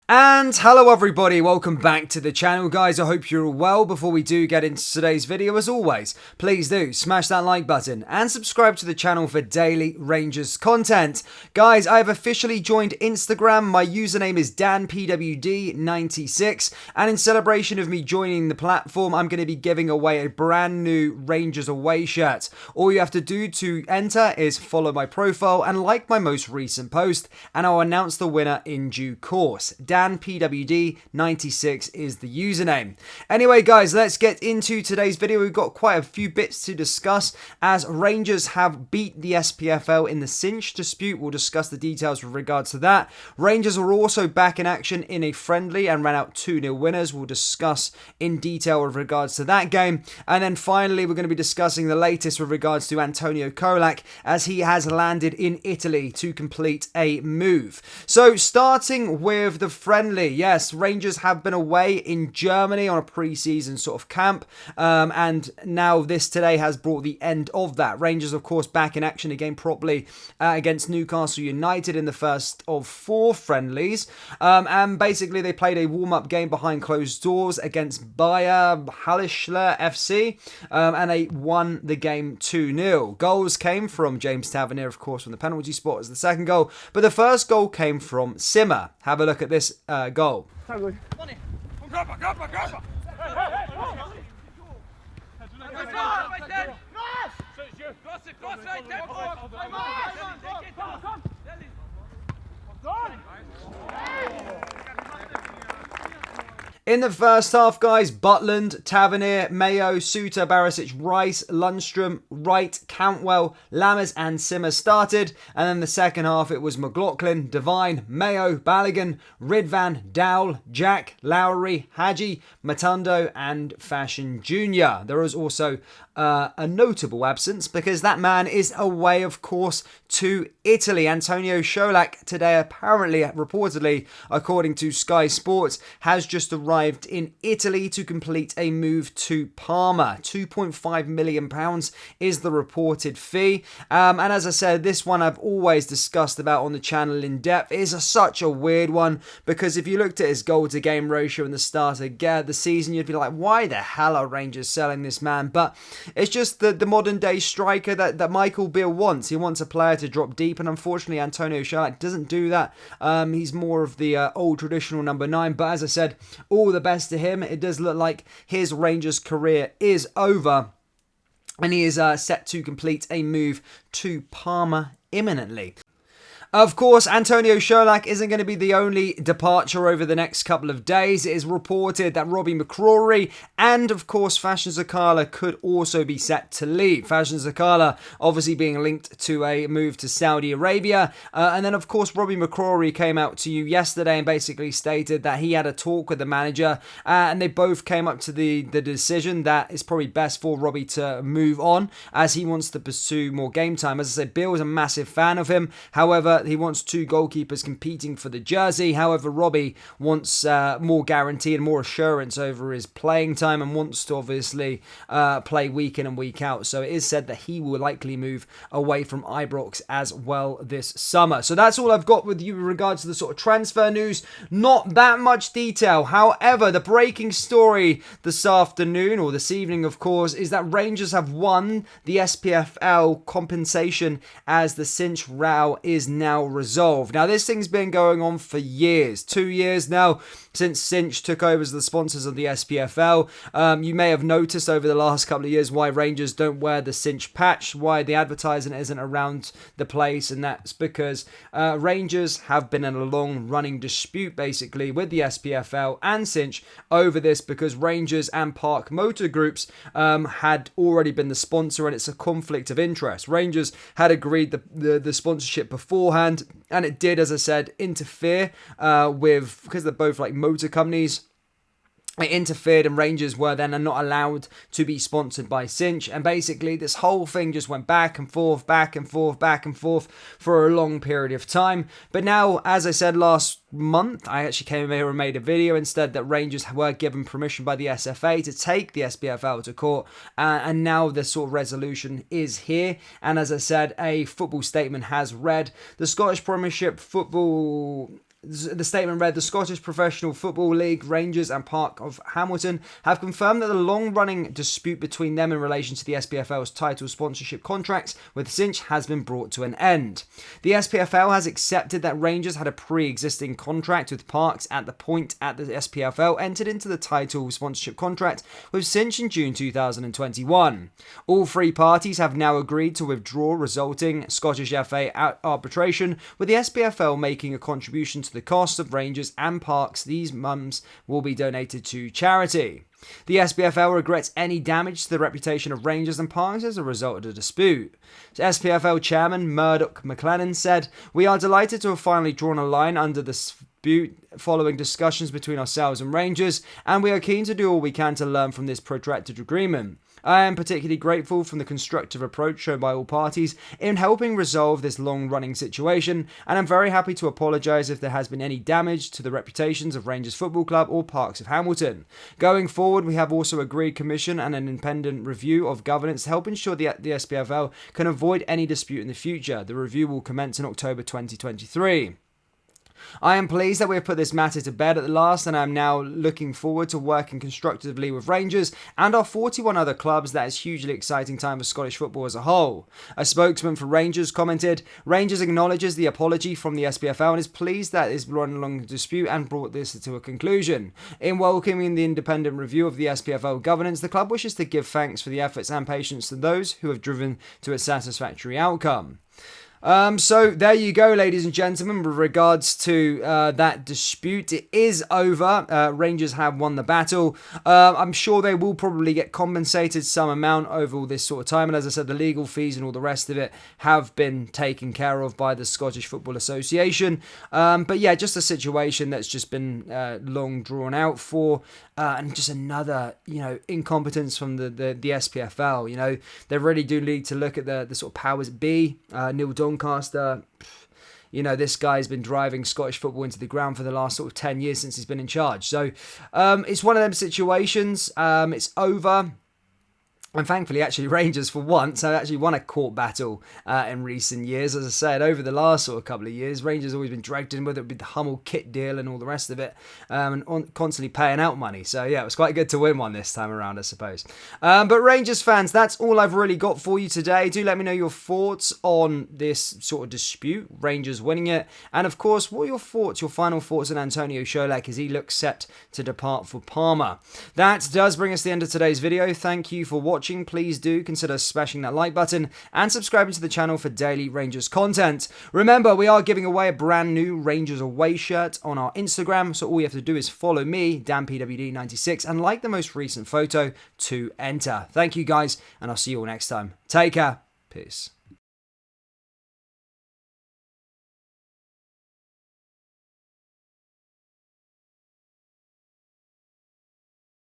And hello everybody, welcome back to the channel guys. I hope you're all well. Before we do get into today's video, as always, please do smash that like button and subscribe to the channel for daily Rangers content. Guys, I have officially joined Instagram. My username is danpwd96, and in celebration of me joining the platform, I'm going to be giving away a brand new Rangers away shirt. All you have to do to enter is follow my profile and like my most recent post, and I'll announce the winner in due course. danpwd96 is the username. Anyway guys, let's get into today's video. We've got quite a few bits to discuss as Rangers have beat the SPFL in the cinch dispute. We'll discuss the details with regards to that. Rangers are also back in action in a friendly and ran out 2-0 winners. We'll discuss in detail with regards to that game. And then finally, we're going to be discussing the latest with regards to Antonio Colak as he has landed in Italy to complete a move. So starting with the friendly, yes, Rangers have been away in Germany on a pre-season sort of camp, and now this today has brought the end of that. Rangers, of course, back in action again properly against Newcastle United in the first of 4 friendlies, and basically they played a warm-up game behind closed doors against Bayer Halischler FC, and they won the game 2-0. Goals came from James Tavernier, of course, from the penalty spot as the second goal, but the first goal came from Simmer. Have a look at this goal. In the first half, guys, Butland, Tavernier, Mayo, Suter, Barisic, Rice, Lundstrom, Wright, Cantwell, Lammers and Simmer started. And then the second half, it was McLaughlin, Devine, Mayo, Balogun, Ridvan, Dowell, Jack, Lowry, Hadji, Matundo and Fashion Jr. There was also a notable absence because that man is away, of course, to Italy. Antonio Colak today apparently, reportedly, according to Sky Sports, has just arrived in Italy to complete a move to Parma. £2.5 million is the reported fee. And as I said, this one I've always discussed about on the channel in depth. It is such a weird one because if you looked at his goal to game ratio in the start of the season, you'd be like, why the hell are Rangers selling this man? But it's just the modern day striker that Michael Beale wants. He wants a player to drop deep, and unfortunately Antonio Colak doesn't do that. He's more of the old traditional number 9, but as I said, all the best to him. It does look like his Rangers career is over, and he is set to complete a move to Parma imminently. Of course, Antonio Colak isn't going to be the only departure over the next couple of days. It is reported that Robbie McCrory and, of course, Fashion Zakala could also be set to leave. Fashion Zakala obviously being linked to a move to Saudi Arabia. And then, of course, Robbie McCrory came out to you yesterday and basically stated that he had a talk with the manager and they both came up to the decision that it's probably best for Robbie to move on as he wants to pursue more game time. As I said, Bill is a massive fan of him. However, he wants 2 goalkeepers competing for the jersey. However, Robbie wants more guarantee and more assurance over his playing time and wants to obviously play week in and week out. So it is said that he will likely move away from Ibrox as well this summer. So that's all I've got with you in regards to the sort of transfer news. Not that much detail. However, the breaking story this afternoon, or this evening of course, is that Rangers have won the SPFL compensation as the cinch row is now resolved. Now, this thing's been going on for years, 2 years now, since Cinch took over as the sponsors of the SPFL. You may have noticed over the last couple of years why Rangers don't wear the Cinch patch, why the advertising isn't around the place, and that's because Rangers have been in a long-running dispute, basically, with the SPFL and Cinch over this because Rangers and Park Motor Groups had already been the sponsor, and it's a conflict of interest. Rangers had agreed the sponsorship beforehand, and it did, as I said, interfere with, because they're both like motor companies, it interfered and Rangers were then not allowed to be sponsored by Cinch, and basically this whole thing just went back and forth, back and forth, back and forth for a long period of time. But now, as I said last month, I actually came here and made a video instead that Rangers were given permission by the SFA to take the SPFL to court, and now the sort of resolution is here. And as I said, a football statement has read: the Scottish Premiership Football The statement read, the Scottish Professional Football League, Rangers and Park of Hamilton have confirmed that the long-running dispute between them in relation to the SPFL's title sponsorship contracts with Cinch has been brought to an end. The SPFL has accepted that Rangers had a pre-existing contract with Parks at the point at the SPFL entered into the title sponsorship contract with Cinch in June 2021. All three parties have now agreed to withdraw, resulting Scottish FA arbitration, with the SPFL making a contribution to the cost of Rangers and Parks. These mums will be donated to charity. The SPFL regrets any damage to the reputation of Rangers and Parks as a result of the dispute. SPFL chairman Murdoch McLennan said, "We are delighted to have finally drawn a line under the dispute following discussions between ourselves and Rangers, and we are keen to do all we can to learn from this protracted agreement. I am particularly grateful for the constructive approach shown by all parties in helping resolve this long-running situation, and I'm very happy to apologise if there has been any damage to the reputations of Rangers Football Club or Parks of Hamilton. Going forward, we have also agreed commission and an independent review of governance to help ensure the SPFL can avoid any dispute in the future. The review will commence in October 2023. I am pleased that we have put this matter to bed at the last, and I am now looking forward to working constructively with Rangers and our 41 other clubs. That is a hugely exciting time for Scottish football as a whole." A spokesman for Rangers commented, "Rangers acknowledges the apology from the SPFL and is pleased that it has run along the dispute and brought this to a conclusion. In welcoming the independent review of the SPFL governance, the club wishes to give thanks for the efforts and patience to those who have driven to a satisfactory outcome." So there you go, ladies and gentlemen, with regards to that dispute. It is over. Rangers have won the battle. I'm sure they will probably get compensated some amount over all this sort of time. And as I said, the legal fees and all the rest of it have been taken care of by the Scottish Football Association. But yeah, just a situation that's just been long drawn out for. And just another, incompetence from the SPFL. They really do need to look at the sort of powers that be. Neil Doncaster, this guy's been driving Scottish football into the ground for the last sort of 10 years since he's been in charge. So it's one of them situations. It's over. And thankfully, actually, Rangers, for once, have actually won a court battle in recent years. As I said, over the last sort of couple of years, Rangers have always been dragged in, whether it be the Hummel kit deal and all the rest of it, and constantly paying out money. So, yeah, it was quite good to win one this time around, I suppose. But Rangers fans, that's all I've really got for you today. Do let me know your thoughts on this sort of dispute, Rangers winning it. And, of course, what are your thoughts, your final thoughts on Antonio Colak as he looks set to depart for Parma? That does bring us to the end of today's video. Thank you for watching. Please do consider smashing that like button and subscribing to the channel for daily Rangers content. Remember, we are giving away a brand new Rangers away shirt on our Instagram, so all you have to do is follow me, DanPWD96, and like the most recent photo to enter. Thank you guys, and I'll see you all next time. Take care. Peace.